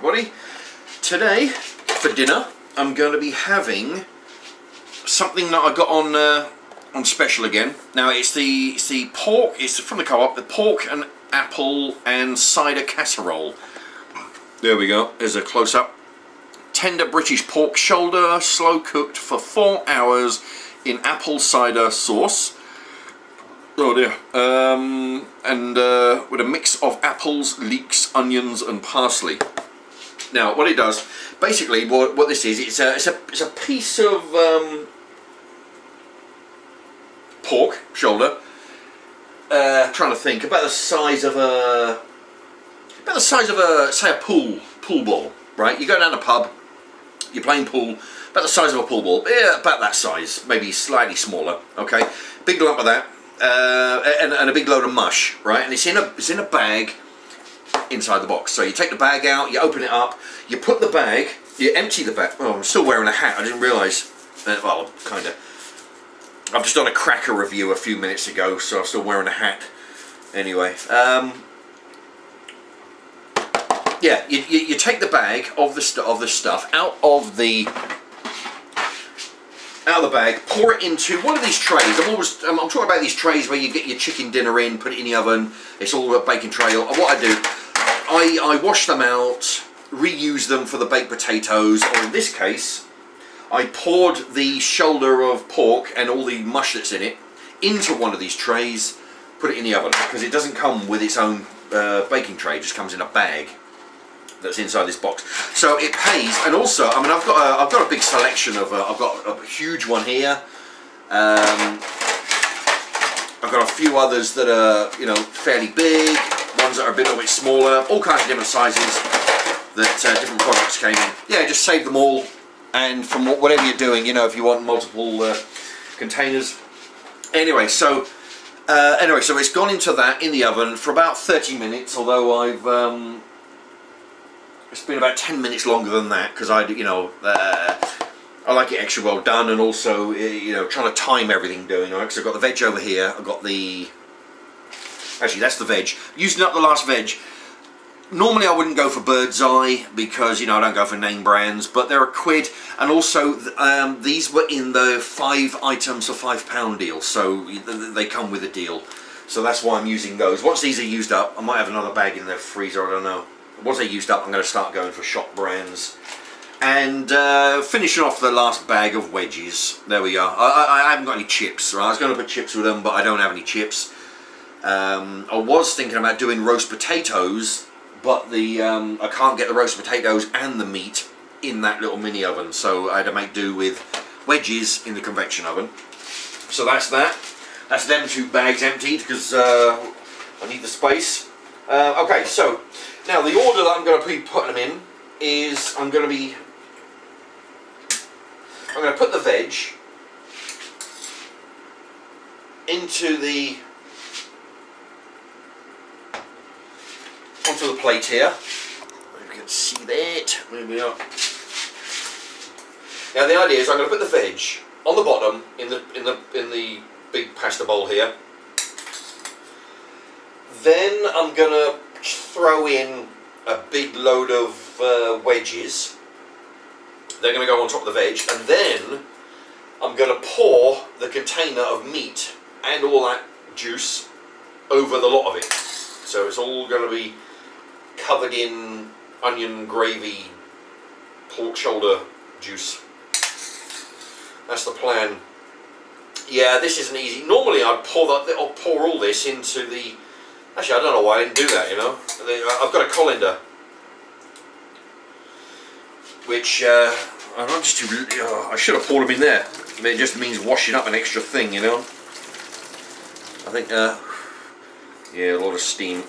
everybody. Today, for dinner, I'm going to be having something that I got on special again. Now, it's the pork, it's from the co-op, the pork and apple and cider casserole. There we go, there's a close-up. Tender British pork shoulder, slow cooked for 4 hours in apple cider sauce. Oh dear. With a mix of apples, leeks, onions and parsley. Now what it does, basically what this is, it's a piece of pork shoulder, trying to think, about the size of a say a pool ball, right? You go down a pub, you're playing pool, about the size of a pool ball, yeah, about that size, maybe slightly smaller, okay? Big lump of that. And a big load of mush, right? And it's in a bag inside the box. So you take the bag out, you open it up, you put the bag, you empty the bag. Oh, I'm still wearing a hat. I didn't realise. Well, kind of. I've just done a cracker review a few minutes ago, so I'm still wearing a hat. Anyway, yeah, you take the bag of the stuff out of the bag, pour it into one of these trays. I'm talking about these trays where you get your chicken dinner in, put it in the oven. It's all a baking tray. What I do, I wash them out, reuse them for the baked potatoes, or in this case, I poured the shoulder of pork and all the mush that's in it into one of these trays, put it in the oven, because it doesn't come with its own baking tray, it just comes in a bag that's inside this box. So it pays, and also, I mean, I've got a big selection of, I've got a huge one here. I've got a few others that are, you know, fairly big, ones that are a little bit smaller, all kinds of different sizes that different products came in. Yeah, just save them all, and from whatever you're doing, you know, if you want multiple containers. Anyway, so it's gone into that in the oven for about 30 minutes, although I've it's been about 10 minutes longer than that, because I like it extra well done, and also, you know, trying to time everything doing, right? Because I've got the veg over here, I've got the, actually that's the veg, using up the last veg. Normally I wouldn't go for bird's eye, because, you know, I don't go for name brands, but they're £1, and also these were in the 5 items for £5 deal, so they come with a deal. So that's why I'm using those. Once these are used up, I might have another bag in the freezer, I don't know. Once they're used up, I'm going to start going for shop brands. And finishing off the last bag of wedges. There we are. I haven't got any chips. Right? I was going to put chips with them, but I don't have any chips. I was thinking about doing roast potatoes, but I can't get the roast potatoes and the meat in that little mini oven, so I had to make do with wedges in the convection oven. So that's that. That's them 2 bags emptied, because I need the space. Okay, so now the order that I'm going to be putting them in is I'm going to put the veg onto the plate here. You can see that. There we are. Now the idea is I'm going to put the veg on the bottom in the big pasta bowl here. Then I'm going to throw in a big load of wedges. They're going to go on top of the veg, and then I'm going to pour the container of meat and all that juice over the lot of it. So it's all going to be covered in onion gravy, pork shoulder juice. That's the plan. Yeah, this isn't easy. Normally I'd pour all this into the... Actually, I don't know why I didn't do that, you know. I've got a colander, which I'm just too... I should have poured them in there. I mean, it just means washing up an extra thing, you know. I think, yeah, a lot of steam.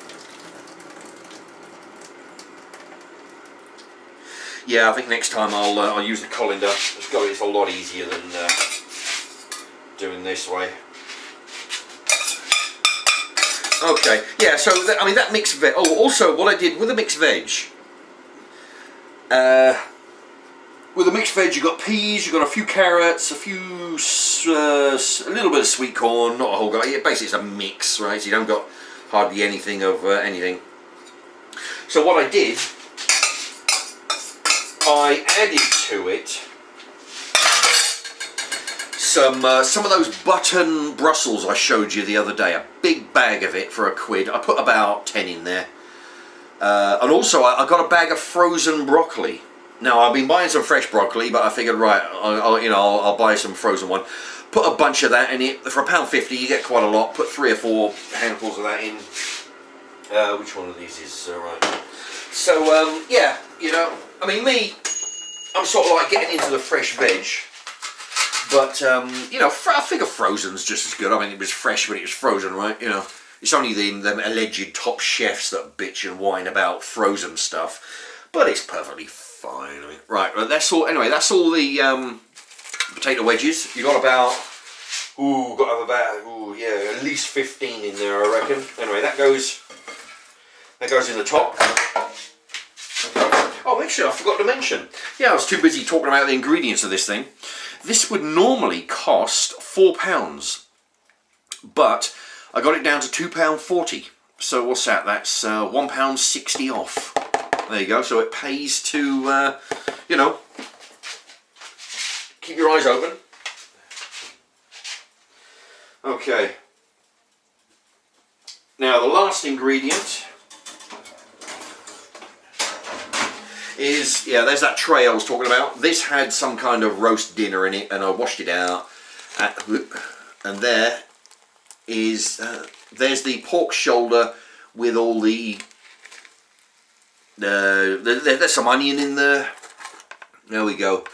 Yeah, I think next time I'll use the colander. It's a lot easier than doing this way. Okay, yeah, so I mean that mixed veg. Oh, also what I did with the mixed veg. With the mixed veg, you got peas, you got a few carrots, a little bit of sweet corn, not a whole guy. Basically, it's a mix, right? So you don't got hardly anything of anything. So what I did I added to it some of those button Brussels I showed you the other day. A big bag of it for £1. I put about 10 in there. And also I got a bag of frozen broccoli. Now I've been buying some fresh broccoli, but I figured, right, I'll buy some frozen one. Put a bunch of that in it. For £1.50 you get quite a lot. Put 3 or 4 handfuls of that in. Which one of these is right? So yeah, you know, I mean, I'm sort of like getting into the fresh veg. But, you know, I figure frozen's just as good. I mean, it was fresh, but it was frozen, right? You know, it's only them alleged top chefs that bitch and whine about frozen stuff. But it's perfectly fine. I mean, right, that's all. Anyway, that's all the potato wedges. You got about, yeah, at least 15 in there, I reckon. Anyway, that goes in the top. Oh, actually, I forgot to mention. Yeah, I was too busy talking about the ingredients of this thing. This would normally cost £4, but I got it down to £2.40. So what's that? That's £1.60 off. There you go. So it pays to, you know, keep your eyes open. Okay. Now the last ingredient is, yeah, there's that tray I was talking about. This had some kind of roast dinner in it, and I washed it out. And there is, there's the pork shoulder with all the, there's some onion in there. There we go.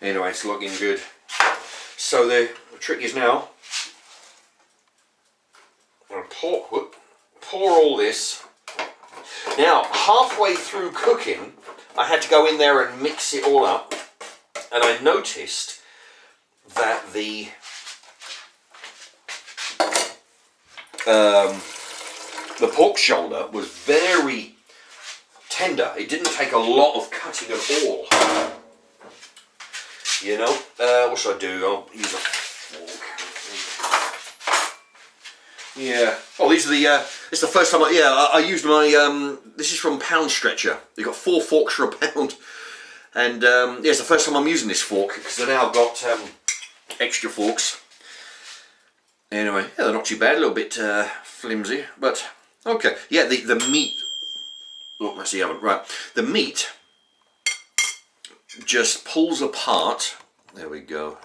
Anyway, it's looking good. So the trick is now, I'm going to pour all this. Now, halfway through cooking, I had to go in there and mix it all up, and I noticed that the pork shoulder was very tender. It didn't take a lot of cutting at all. You know, what should I do? I'll use a fork. Yeah. Oh, these are the. It's the first time I used my. This is from Pound Stretcher. They got 4 forks for £1, and yeah, it's the first time I'm using this fork because I've now got extra forks. Anyway, yeah, they're not too bad. A little bit flimsy, but okay. Yeah, the meat. Oh, that's the oven. Right, the meat just pulls apart. There we go.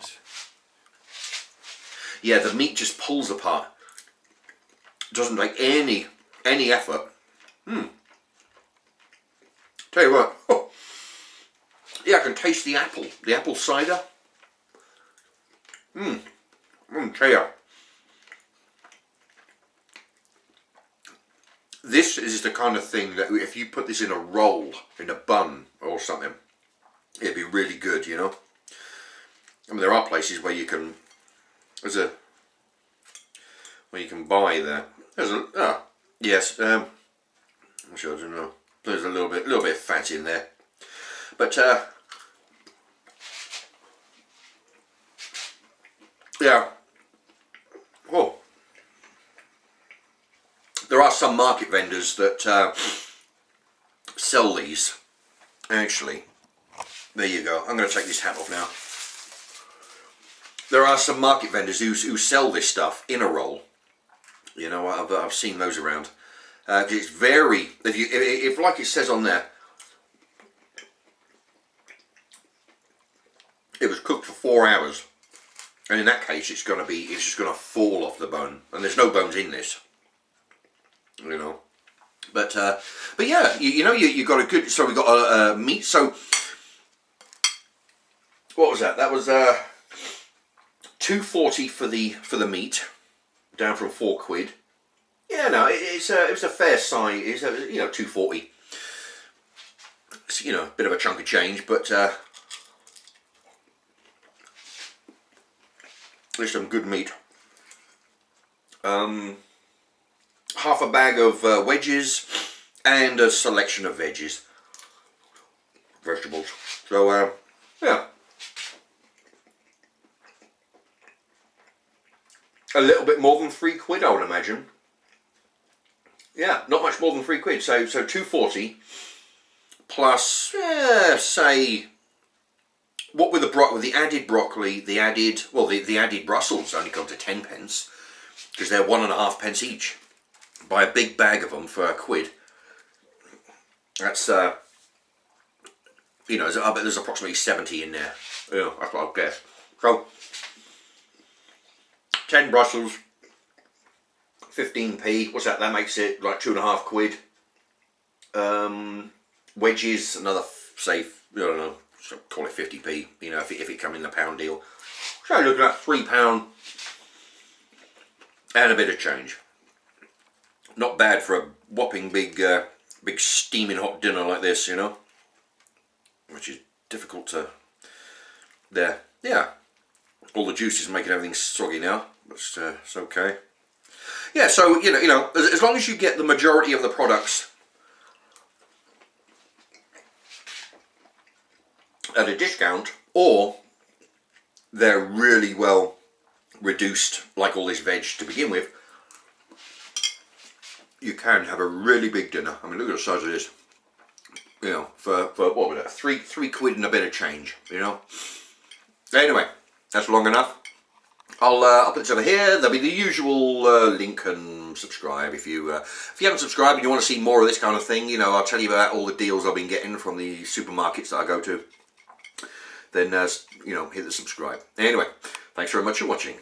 Yeah, the meat just pulls apart. Doesn't take any effort. Tell you what, oh, yeah, I can taste the apple cider. Tell you, this is the kind of thing that if you put this in a roll, in a bun or something, it'd be really good, you know. I mean, there are places where you can, where you can buy that. There's a, yes, which I don't know. There's a little bit of fat in there, but yeah. Oh, there are some market vendors that sell these. Actually, there you go. I'm going to take this hat off now. There are some market vendors who sell this stuff in a roll. You know, I've seen those around. It's very, if like it says on there, it was cooked for 4 hours, and in that case, it's just going to fall off the bone, and there's no bones in this. You know, but yeah, you know, you got a good. So we got a meat. So what was that? That was £2.40 for the meat, down from £4. Yeah, no, it was a fair size. It's you know, £2.40. It's, you know, a bit of a chunk of change, but there's some good meat. Half a bag of wedges and a selection of veggies, vegetables. So yeah, a little bit more than £3, I would imagine. Yeah, not much more than £3. So £2.40 plus, say, what with the added broccoli, the added Brussels only come to 10 pence because they're 1.5 pence each. Buy a big bag of them for £1. That's you know, I bet there's approximately 70 in there. Yeah, that's what I'll guess. So 10 Brussels, 15p. What's that? That makes it like £2.50. Wedges, another, say, I don't know, call it 50p. You know, if it come in the pound deal. So looking at £3 and a bit of change. Not bad for a whopping big steaming hot dinner like this, you know. Which is difficult to. There, yeah. All the juice is making everything soggy now, but it's okay. Yeah, so you know, as long as you get the majority of the products at a discount, or they're really well reduced, like all this veg to begin with, you can have a really big dinner. I mean, look at the size of this. You know, for what was it? Three quid and a bit of change. You know. Anyway, that's long enough. I'll put this over here. There'll be the usual link and subscribe if you haven't subscribed and you want to see more of this kind of thing. You know, I'll tell you about all the deals I've been getting from the supermarkets that I go to. Then you know, hit the subscribe. Anyway, thanks very much for watching.